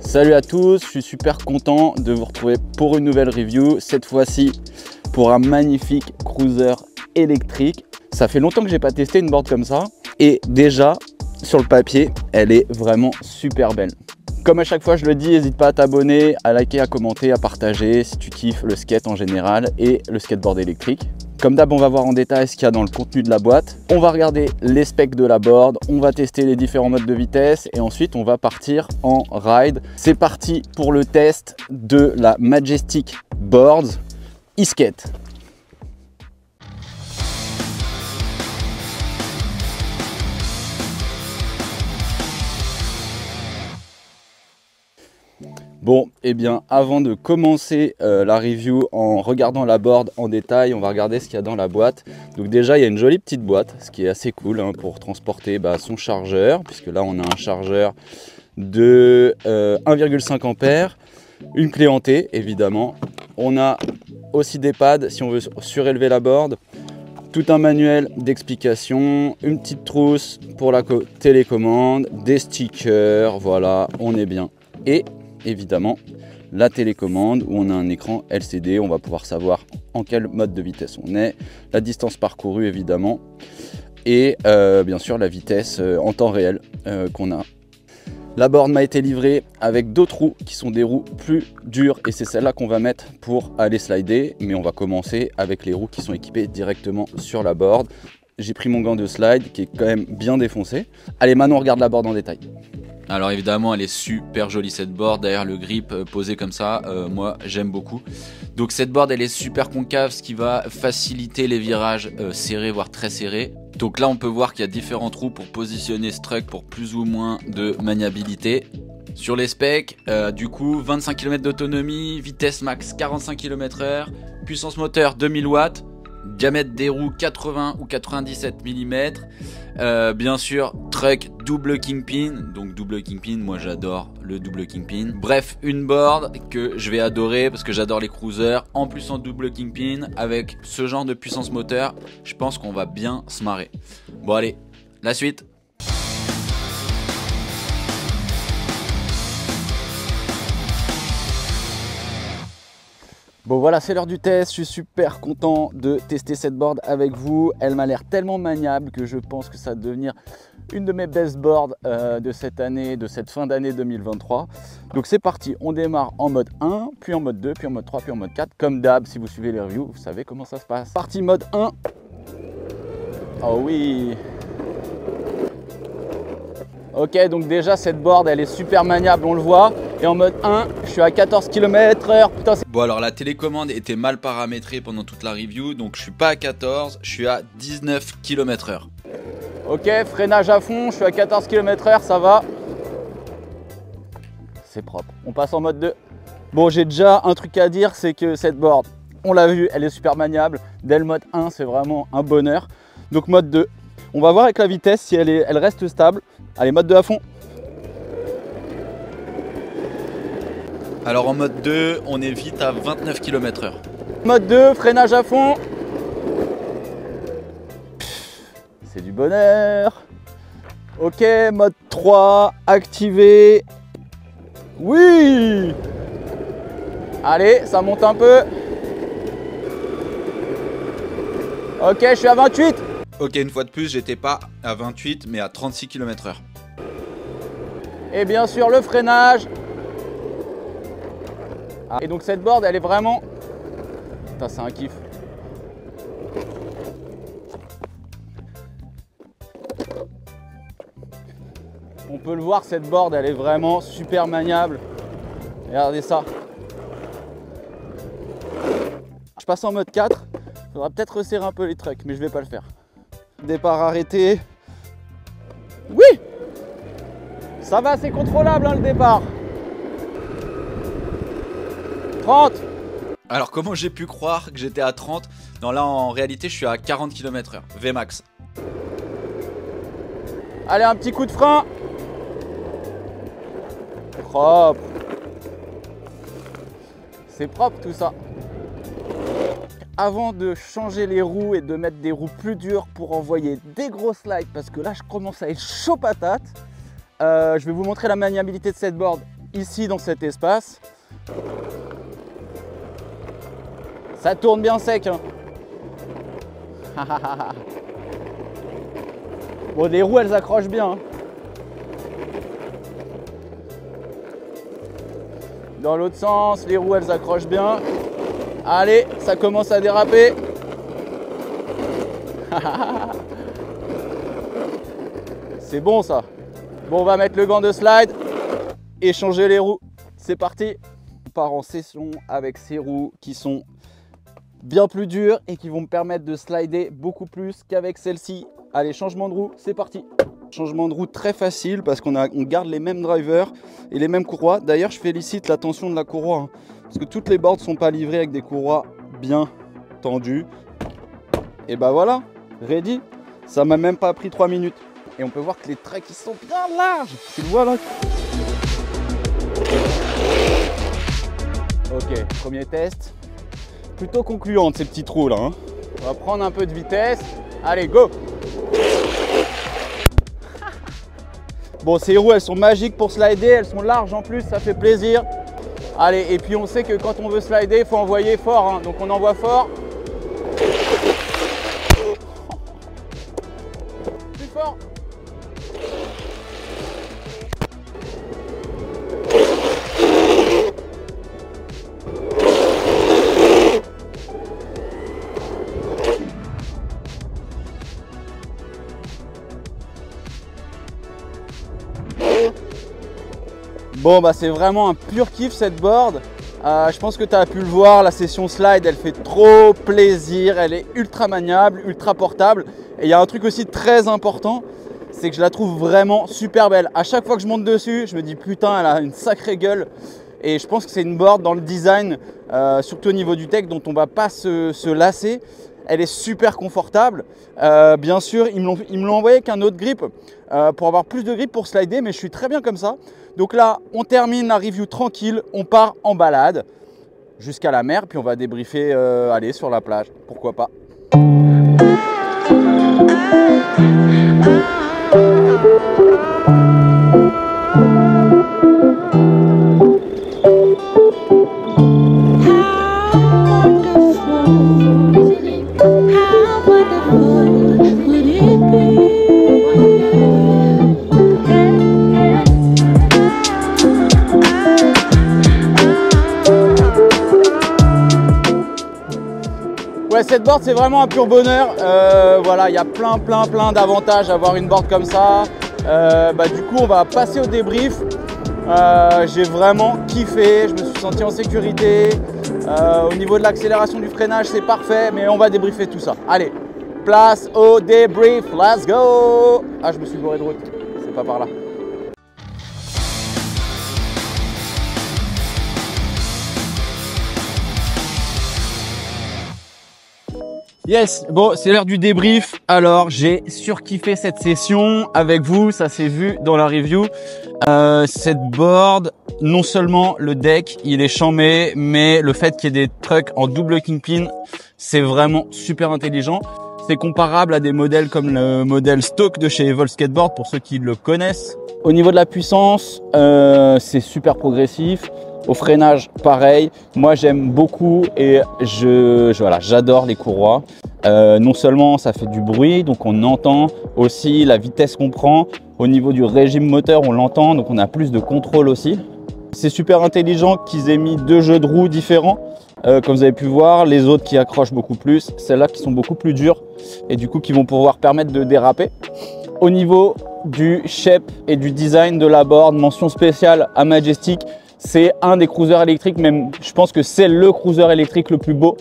Salut à tous, je suis super content de vous retrouver pour une nouvelle review, cette fois-ci pour un magnifique cruiser électrique. Ça fait longtemps que j'ai pas testé une board comme ça et déjà sur le papier, elle est vraiment super belle. Comme à chaque fois je le dis, n'hésite pas à t'abonner, à liker, à commenter, à partager si tu kiffes le skate en général et le skateboard électrique. Comme d'hab, on va voir en détail ce qu'il y a dans le contenu de la boîte. On va regarder les specs de la board, on va tester les différents modes de vitesse et ensuite on va partir en ride. C'est parti pour le test de la Majestic Boards e-skate. Bon, et bien avant de commencer la review en regardant la board en détail, on va regarder ce qu'il y a dans la boîte. Donc déjà, il y a une jolie petite boîte, ce qui est assez cool hein, pour transporter son chargeur, puisque là on a un chargeur de 1,5 ampères, une clé en T évidemment. On a aussi des pads si on veut surélever la board, tout un manuel d'explication, une petite trousse pour la télécommande, des stickers, voilà, on est bien. Et évidemment la télécommande où on a un écran LCD, on va pouvoir savoir en quel mode de vitesse on est, la distance parcourue évidemment et bien sûr la vitesse en temps réel qu'on a. La board m'a été livrée avec d'autres roues qui sont des roues plus dures et c'est celle-là qu'on va mettre pour aller slider, mais on va commencer avec les roues qui sont équipées directement sur la board. J'ai pris mon gant de slide qui est quand même bien défoncé. Allez, maintenant on regarde la board en détail. Alors évidemment elle est super jolie cette board, derrière le grip posé comme ça, moi j'aime beaucoup. Donc cette board elle est super concave, ce qui va faciliter les virages serrés voire très serrés. Donc là on peut voir qu'il y a différents trous pour positionner ce truck pour plus ou moins de maniabilité. Sur les specs, du coup 25 km d'autonomie, vitesse max 45 km/h, puissance moteur 2000 watts. Diamètre des roues 80 ou 97 mm. Bien sûr, truck double kingpin. Donc double kingpin, moi j'adore le double kingpin. Bref, une board que je vais adorer parce que j'adore les cruisers. En plus en double kingpin, avec ce genre de puissance moteur, je pense qu'on va bien se marrer. Bon allez, la suite. Bon voilà, c'est l'heure du test, je suis super content de tester cette board avec vous. Elle m'a l'air tellement maniable que je pense que ça va devenir une de mes best boards de cette année, de cette fin d'année 2023. Donc c'est parti, on démarre en mode 1, puis en mode 2, puis en mode 3, puis en mode 4. Comme d'hab, si vous suivez les reviews, vous savez comment ça se passe. Partie mode 1. Oh oui. Ok, donc déjà cette board elle est super maniable, on le voit. Et en mode 1, je suis à 14 km/h. Putain, bon alors la télécommande était mal paramétrée pendant toute la review, donc je suis pas à 14, je suis à 19 km/h. Ok, freinage à fond, je suis à 14 km/h, ça va. C'est propre. On passe en mode 2. Bon, j'ai déjà un truc à dire, c'est que cette board, on l'a vu, elle est super maniable. Dès le mode 1, c'est vraiment un bonheur. Donc mode 2. On va voir avec la vitesse si elle reste stable. Allez, mode 2 à fond. Alors en mode 2, on est vite à 29 km/h. Mode 2, freinage à fond. C'est du bonheur. Ok, mode 3, activé. Oui. Allez, ça monte un peu. Ok, je suis à 28. Ok, une fois de plus, j'étais pas à 28, mais à 36 km/h. Et bien sûr, le freinage. Et donc cette board, elle est vraiment... Putain, c'est un kiff. On peut le voir, cette board, elle est vraiment super maniable. Regardez ça. Je passe en mode 4. Il faudra peut-être resserrer un peu les trucks, mais je vais pas le faire. Départ arrêté. Oui! Ça va, c'est contrôlable hein, le départ. 30. Alors comment j'ai pu croire que j'étais à 30? Non là en réalité je suis à 40 km/h, Vmax. Allez, un petit coup de frein. Propre. C'est propre tout ça. Avant de changer les roues et de mettre des roues plus dures pour envoyer des gros slides, parce que là je commence à être chaud patate, je vais vous montrer la maniabilité de cette board ici dans cet espace. Ça tourne bien sec, hein. Bon, les roues elles accrochent bien, hein. Dans l'autre sens, les roues elles accrochent bien. Allez, ça commence à déraper. C'est bon ça. Bon, on va mettre le gant de slide et changer les roues. C'est parti. On part en session avec ces roues qui sont bien plus dures et qui vont me permettre de slider beaucoup plus qu'avec celle-ci. Allez, changement de roue, c'est parti. Changement de roue très facile parce qu'on garde les mêmes drivers et les mêmes courroies. D'ailleurs, je félicite la tension de la courroie, hein, parce que toutes les boards ne sont pas livrées avec des courroies bien tendues. Et bah voilà, ready. Ça m'a même pas pris 3 minutes. Et on peut voir que les tracks ils sont bien larges. Tu le vois là? Ok, premier test. Plutôt concluante ces petits trous là, hein. On va prendre un peu de vitesse. Allez, go! Bon, ces roues elles sont magiques pour slider, elles sont larges en plus, ça fait plaisir. Allez, et puis on sait que quand on veut slider, il faut envoyer fort, hein. Donc on envoie fort. Plus fort. Bon bah c'est vraiment un pur kiff cette board. Je pense que tu as pu le voir, la session slide elle fait trop plaisir, elle est ultra maniable, ultra portable. Et il y a un truc aussi très important, c'est que je la trouve vraiment super belle. À chaque fois que je monte dessus, je me dis putain elle a une sacrée gueule. Et je pense que c'est une board dans le design, surtout au niveau du tech, dont on va pas se lasser. Elle est super confortable. Bien sûr, ils me l'ont envoyé avec un autre grip pour avoir plus de grip pour slider, mais je suis très bien comme ça. Donc là, on termine la review tranquille, on part en balade jusqu'à la mer, puis on va débriefer aller sur la plage, pourquoi pas. Ouais, cette board c'est vraiment un pur bonheur. Voilà, il y a plein d'avantages à avoir une board comme ça. Du coup on va passer au débrief. J'ai vraiment kiffé, je me suis senti en sécurité. Au niveau de l'accélération du freinage c'est parfait, mais on va débriefer tout ça. Allez, place au débrief, let's go. Ah, je me suis gouré de route, c'est pas par là. Yes, bon, c'est l'heure du débrief. Alors, j'ai surkiffé cette session avec vous, ça s'est vu dans la review. Cette board, non seulement le deck, il est chambé, mais le fait qu'il y ait des trucks en double kingpin, c'est vraiment super intelligent. C'est comparable à des modèles comme le modèle stock de chez Evolve Skateboard, pour ceux qui le connaissent. Au niveau de la puissance, c'est super progressif. Au freinage, pareil. Moi, j'aime beaucoup et voilà, j'adore les courroies. Non seulement ça fait du bruit, donc on entend aussi la vitesse qu'on prend. Au niveau du régime moteur, on l'entend, donc on a plus de contrôle aussi. C'est super intelligent qu'ils aient mis 2 jeux de roues différents. Comme vous avez pu voir, les autres qui accrochent beaucoup plus, celles-là qui sont beaucoup plus dures et du coup qui vont pouvoir permettre de déraper. Au niveau du shape et du design de la board, mention spéciale à Majestic. C'est un des cruisers électriques, même je pense que c'est le cruiser électrique le plus beau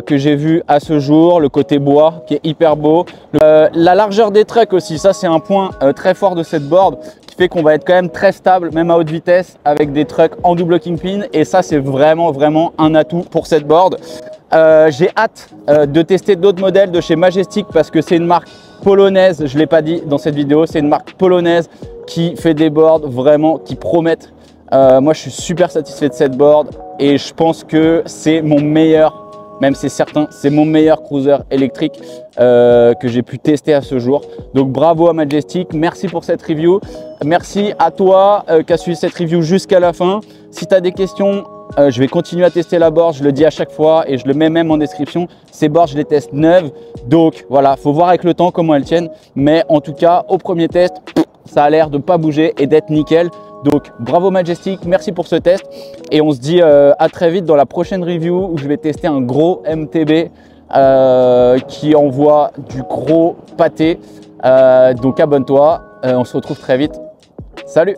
que j'ai vu à ce jour. Le côté bois qui est hyper beau. La largeur des trucks aussi, ça c'est un point très fort de cette board qui fait qu'on va être quand même très stable, même à haute vitesse, avec des trucks en double kingpin. Et ça c'est vraiment un atout pour cette board. J'ai hâte de tester d'autres modèles de chez Majestic parce que c'est une marque polonaise, je ne l'ai pas dit dans cette vidéo, c'est une marque polonaise qui fait des boards vraiment qui promettent. Moi je suis super satisfait de cette board et je pense que c'est mon meilleur même si c'est certain, c'est mon meilleur cruiser électrique que j'ai pu tester à ce jour. Donc bravo à Majestic, merci pour cette review. Merci à toi qui as suivi cette review jusqu'à la fin. Si tu as des questions, je vais continuer à tester la board, je le dis à chaque fois et je le mets même en description. Ces boards, je les teste neuves. Donc voilà, il faut voir avec le temps comment elles tiennent. Mais en tout cas, au premier test, ça a l'air de ne pas bouger et d'être nickel. Donc bravo Majestic, merci pour ce test. Et on se dit à très vite dans la prochaine review où je vais tester un gros MTB qui envoie du gros pâté. Donc abonne-toi, on se retrouve très vite. Salut!